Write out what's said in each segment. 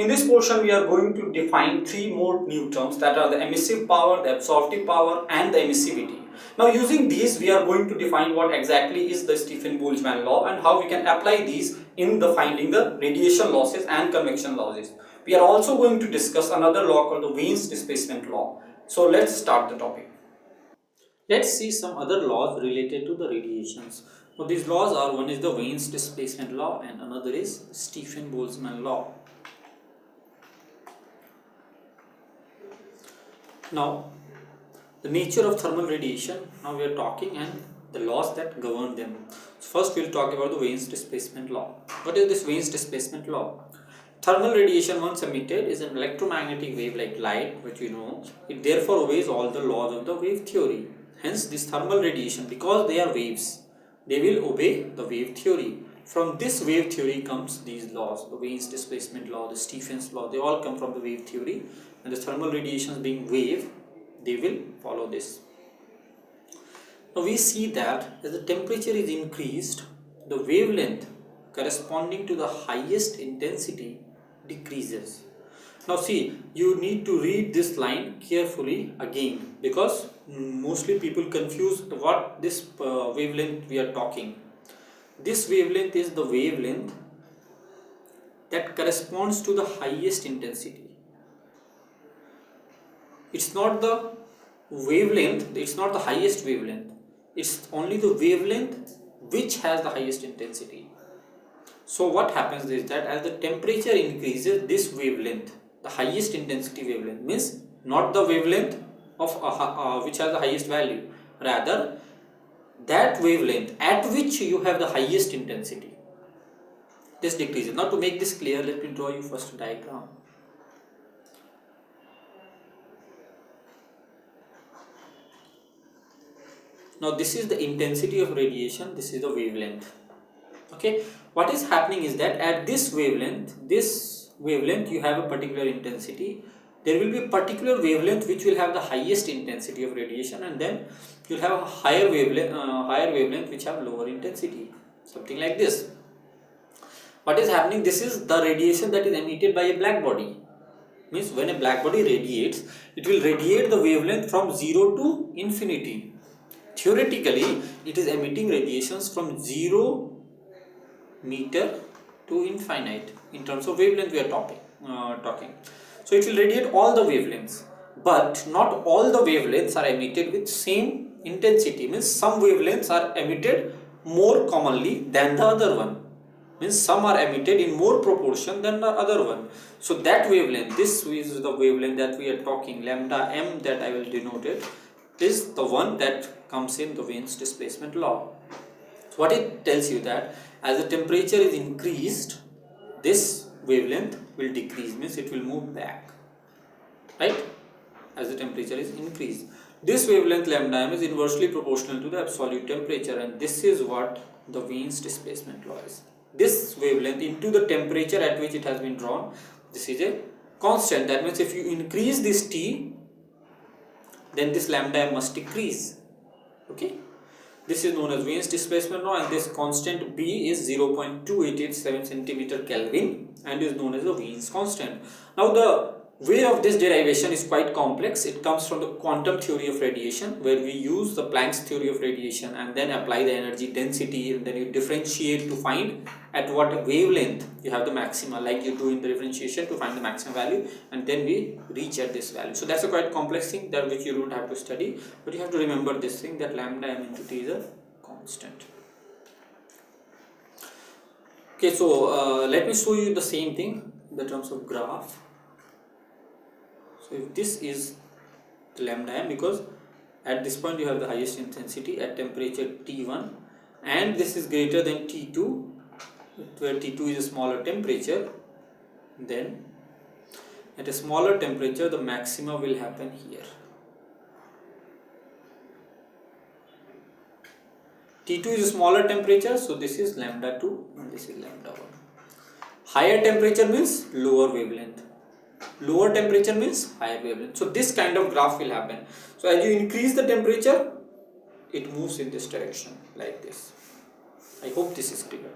In this portion, we are going to define three more new terms, that are the emissive power, the absorptive power, and the emissivity. Now, using these, we are going to define what exactly is the Stefan-Boltzmann law and how we can apply these in the finding the radiation losses and convection losses. We are also going to discuss another law called the Wien's displacement law. So let's start the topic. Let's see some other laws related to the radiations. So these laws are, one is the Wien's displacement law and another is Stefan-Boltzmann law. Now, the nature of thermal radiation, now we are talking, and the laws that govern them. First, we will talk about the Wien's displacement law. What is this Wien's displacement law? Thermal radiation, once emitted, is an electromagnetic wave like light, which we know. It therefore obeys all the laws of the wave theory. Hence, this thermal radiation, because they are waves, they will obey the wave theory. From this wave theory comes these laws, the Wien's displacement law, the Stefan's law, they all come from the wave theory. And the thermal radiations being wave, they will follow this. Now we see that as the temperature is increased, the wavelength corresponding to the highest intensity decreases. Now see, you need to read this line carefully again, because mostly people confuse what this wavelength we are talking. This wavelength is the wavelength that corresponds to the highest intensity. It's not the wavelength, it's not the highest wavelength, it's only the wavelength which has the highest intensity. So what happens is that as the temperature increases, this wavelength, the highest intensity wavelength, means not the wavelength of which has the highest value, rather that wavelength at which you have the highest intensity, this decreases. Now to make this clear, let me draw you first a diagram. Now this is the intensity of radiation, this is the wavelength. Okay, what is happening is that at this wavelength you have a particular intensity. There will be a particular wavelength which will have the highest intensity of radiation, and then you will have a higher wavelength which have lower intensity, something like this. What is happening? This is the radiation that is emitted by a black body. Means when a black body radiates, it will radiate the wavelength from 0 to infinity. Theoretically, it is emitting radiations from 0 meter to infinite. In terms of wavelength we are talking. So it will radiate all the wavelengths, but not all the wavelengths are emitted with same intensity. Means some wavelengths are emitted more commonly than the other one. Means some are emitted in more proportion than the other one. So that wavelength, this is the wavelength that we are talking, lambda m, that I will denote it, is the one that comes in the Wien's displacement law. So what it tells you that as the temperature is increased, this wavelength will decrease, means it will move back, right, as the temperature is increased. This wavelength lambda m is inversely proportional to the absolute temperature, and this is what the Wien's displacement law is. This wavelength into the temperature at which it has been drawn, this is a constant. That means if you increase this T, then this lambda m must decrease. Okay, this is known as Wien's displacement law, and this constant B is 0.2887 centimeter Kelvin and is known as the Wien's constant. Now the way of this derivation is quite complex. It comes from the quantum theory of radiation, where we use the Planck's theory of radiation and then apply the energy density, and then you differentiate to find at what wavelength you have the maxima, like you do in the differentiation to find the maximum value, and then we reach at this value. So that's a quite complex thing that which you don't have to study, but you have to remember this thing, that lambda m into T is a constant. Okay, so let me show you the same thing in the terms of graph. So if this is the lambda m, because at this point you have the highest intensity at temperature T1, and this is greater than T2, where T2 is a smaller temperature, then at a smaller temperature the maxima will happen here. T2 is a smaller temperature, so this is lambda 2 and this is lambda 1. Higher temperature means lower wavelength. Lower temperature means higher wavelength. So this kind of graph will happen. So as you increase the temperature, it moves in this direction like this. I hope this is clear.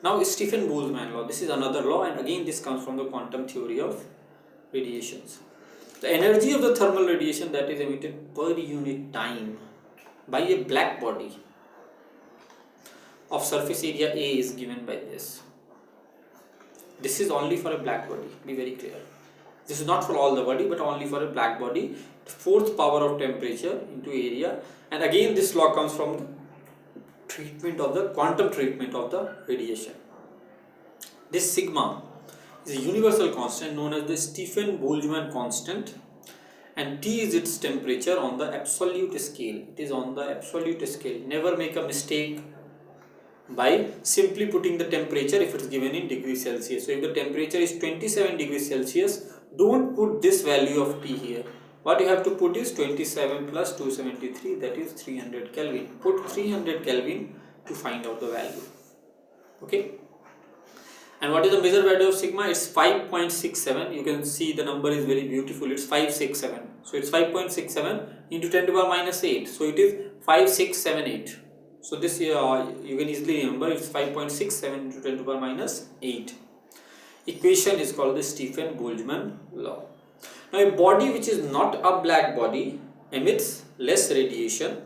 Now Stephen Boltzmann law, this is another law, and again this comes from the quantum theory of radiations. The energy of the thermal radiation that is emitted per unit time by a black body of surface area A is given by this. This is only for a black body, be very clear. This is not for all the body, but only for a black body. Fourth power of temperature into area, and again this law comes from the treatment of the quantum treatment of the radiation. This sigma is a universal constant known as the Stephen Boltzmann constant, and T is its temperature on the absolute scale. It is on the absolute scale. Never make a mistake by simply putting the temperature if it is given in degrees Celsius. So if the temperature is 27 degrees Celsius, don't put this value of T here. What you have to put is 27 plus 273, that is 300 Kelvin. Put 300 Kelvin to find out the value. Okay. And what is the measured value of sigma? It's 5.67. You can see the number is very beautiful. It's 567. So it's 5.67 into 10 to the power minus 8. So it is 5678. So this you can easily remember. It's 5.67 into 10 to the power minus 8. Equation is called the Stephen Boltzmann law. Now a body which is not a black body emits less radiation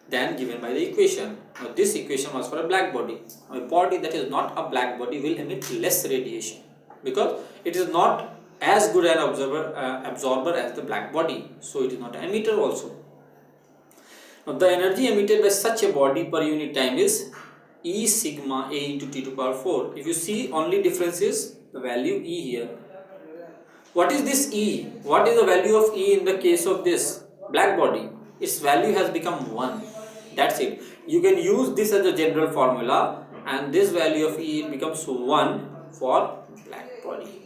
than given by the equation. Now this equation was for a black body. A body that is not a black body will emit less radiation because it is not as good an absorber as the black body. So it is not an emitter also. Now the energy emitted by such a body per unit time is E sigma A into T to the power 4. If you see, only difference is the value E here. What is this E? What is the value of E in the case of this black body? Its value has become 1. That's it. You can use this as a general formula, and this value of E becomes 1 for black body.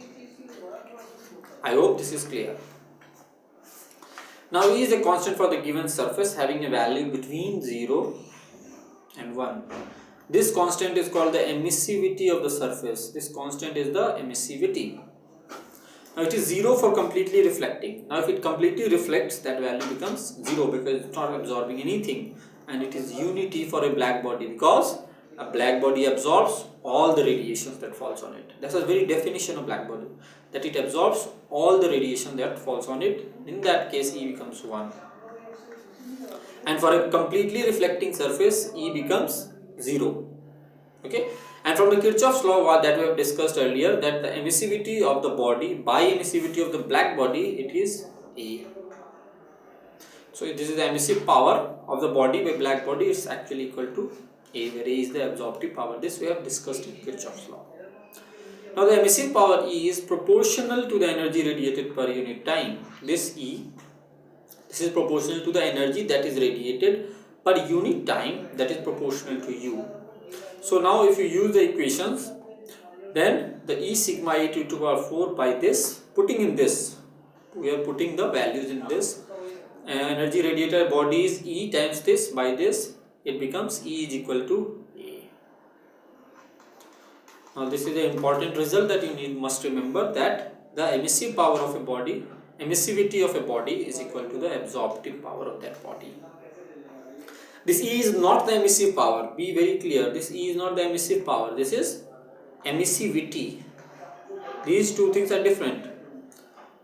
I hope this is clear. Now E is a constant for the given surface having a value between 0 and 1. This constant is called the emissivity of the surface. This constant is the emissivity. Now it is 0 for completely reflecting. Now if it completely reflects, that value becomes 0 because it's not absorbing anything, and it is unity for a black body because a black body absorbs all the radiations that falls on it. That's the very definition of black body, that it absorbs all the radiation that falls on it. In that case E becomes 1. And for a completely reflecting surface E becomes 0. Okay. And from the Kirchhoff's law that we have discussed earlier, that the emissivity of the body by emissivity of the black body, it is A. So this is the emissive power of the body by black body, is actually equal to A, where A is the absorptive power. This we have discussed in Kirchhoff's law. Now the emissive power E is proportional to the energy radiated per unit time. This E, this is proportional to the energy that is radiated per unit time, that is proportional to U. So now if you use the equations, then the E sigma A to the power 4 by this, putting in this, we are putting the values in this. Energy radiated body is E times this by this, it becomes E is equal to A. Now this is an important result that you must remember, that the emissive power of a body, emissivity of a body is equal to the absorptive power of that body. This E is not the emissive power. Be very clear. This E is not the emissive power. This is emissivity. These two things are different.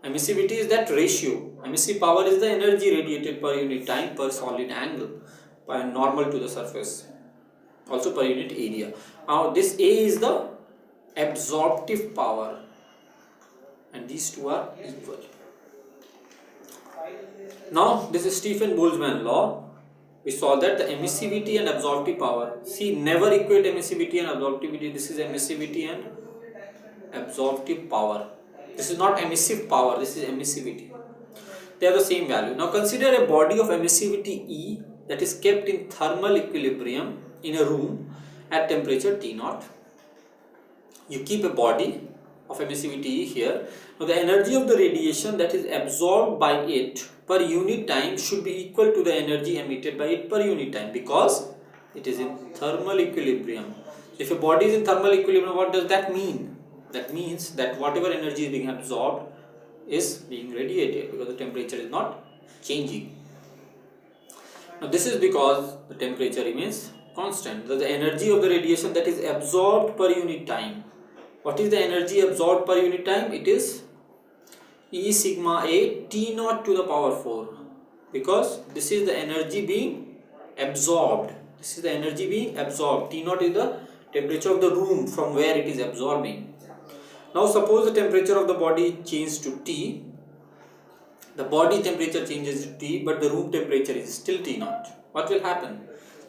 Emissivity is that ratio. Emissive power is the energy radiated per unit time per solid angle, by normal to the surface, also per unit area. Now this A is the absorptive power, and these two are equal. Now this is Stephen Boltzmann law. We saw that the emissivity and absorptive power, see, never equate emissivity and absorptivity. This is emissivity and absorptive power. This is not emissive power, this is emissivity. They have the same value. Now consider a body of emissivity E that is kept in thermal equilibrium in a room at temperature T0. You keep a body of emissivity E here. Now the energy of the radiation that is absorbed by it per unit time should be equal to the energy emitted by it per unit time, because it is in thermal equilibrium. If a body is in thermal equilibrium, what does that mean? That means that whatever energy is being absorbed is being radiated, because the temperature is not changing. Now this is because the temperature remains constant. The energy of the radiation that is absorbed per unit time. What is the energy absorbed per unit time? It is E sigma A T naught to the power 4, because this is the energy being absorbed. This is the energy being absorbed. T naught is the temperature of the room from where it is absorbing. Now suppose the temperature of the body changes to T. The body temperature changes to T, but the room temperature is still T naught. What will happen?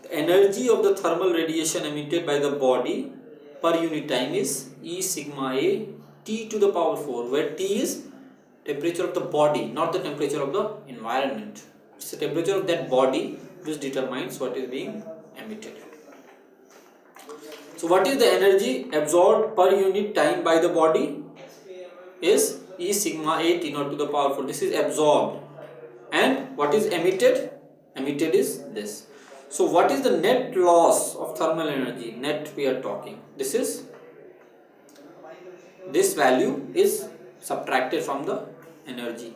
The energy of the thermal radiation emitted by the body per unit time is E sigma A T to the power 4, where T is temperature of the body, not the temperature of the environment. It's the temperature of that body which determines what is being emitted. So what is the energy absorbed per unit time by the body? Is E sigma A T naught to the power 4. This is absorbed. And what is emitted? Emitted is this. So what is the net loss of thermal energy? Net we are talking. This value is subtracted from the energy,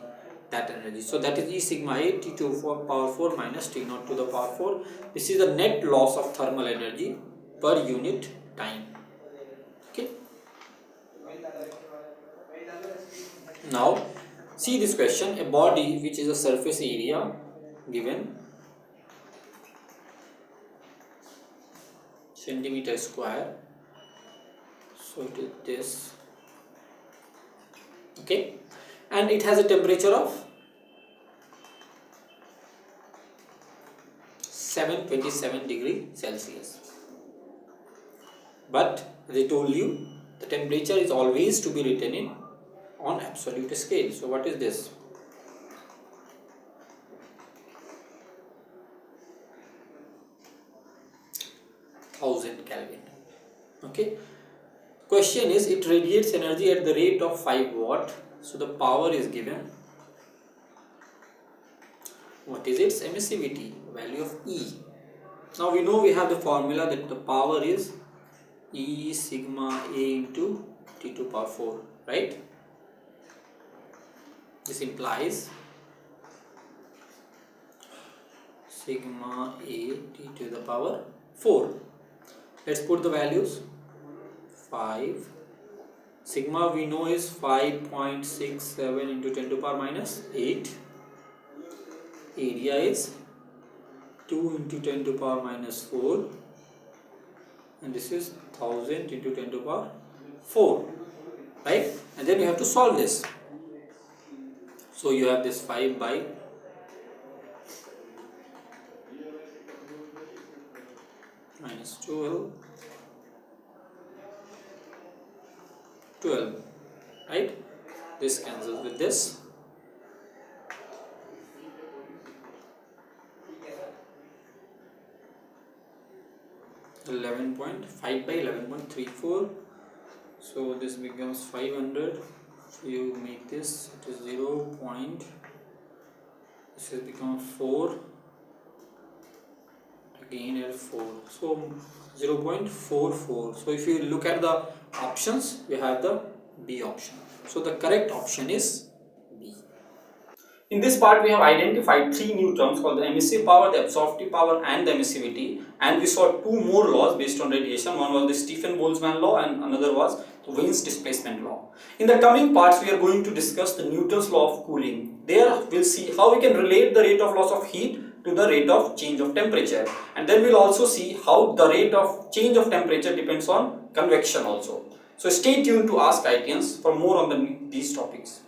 that energy. So that is E sigma A T to the power 4 minus T naught to the power 4. This is the net loss of thermal energy per unit time. Okay. Now see this question. A body which is a surface area given centimeter square. So it is this. Okay, and it has a temperature of 727 degree Celsius. But as I told you, the temperature is always to be written in on absolute scale. So what is this? Thousand Kelvin. Okay. Question is, it radiates energy at the rate of 5 watt. So the power is given. What is its emissivity? Value of E. Now we know we have the formula that the power is E sigma A into T to the power 4, right? This implies sigma A T to the power 4. Let's put the values. 5. Sigma we know is 5.67 into 10 to the power minus 8. Area is 2 into 10 to the power minus 4. And this is 1000 into 10 to the power 4. Right? And then you have to solve this. So you have this 5 by minus 12, right? This cancels with this. .5 by 11.34. So this becomes 500. So you make this, it is 0. This has become 4. Again at 4. So 0.44. So if you look at the options, you have the B option. So the correct option is B. In this part, we have identified 3 new terms called the emissive power, the absorptive power, and the emissivity. And we saw 2 more laws based on radiation. One was the Stefan-Boltzmann law, and another was the Wien's displacement law. In the coming parts, we are going to discuss the Newton's law of cooling. There, we'll see how we can relate the rate of loss of heat to the rate of change of temperature, and then we'll also see how the rate of change of temperature depends on convection also. So stay tuned to Ask ITians for more on these topics.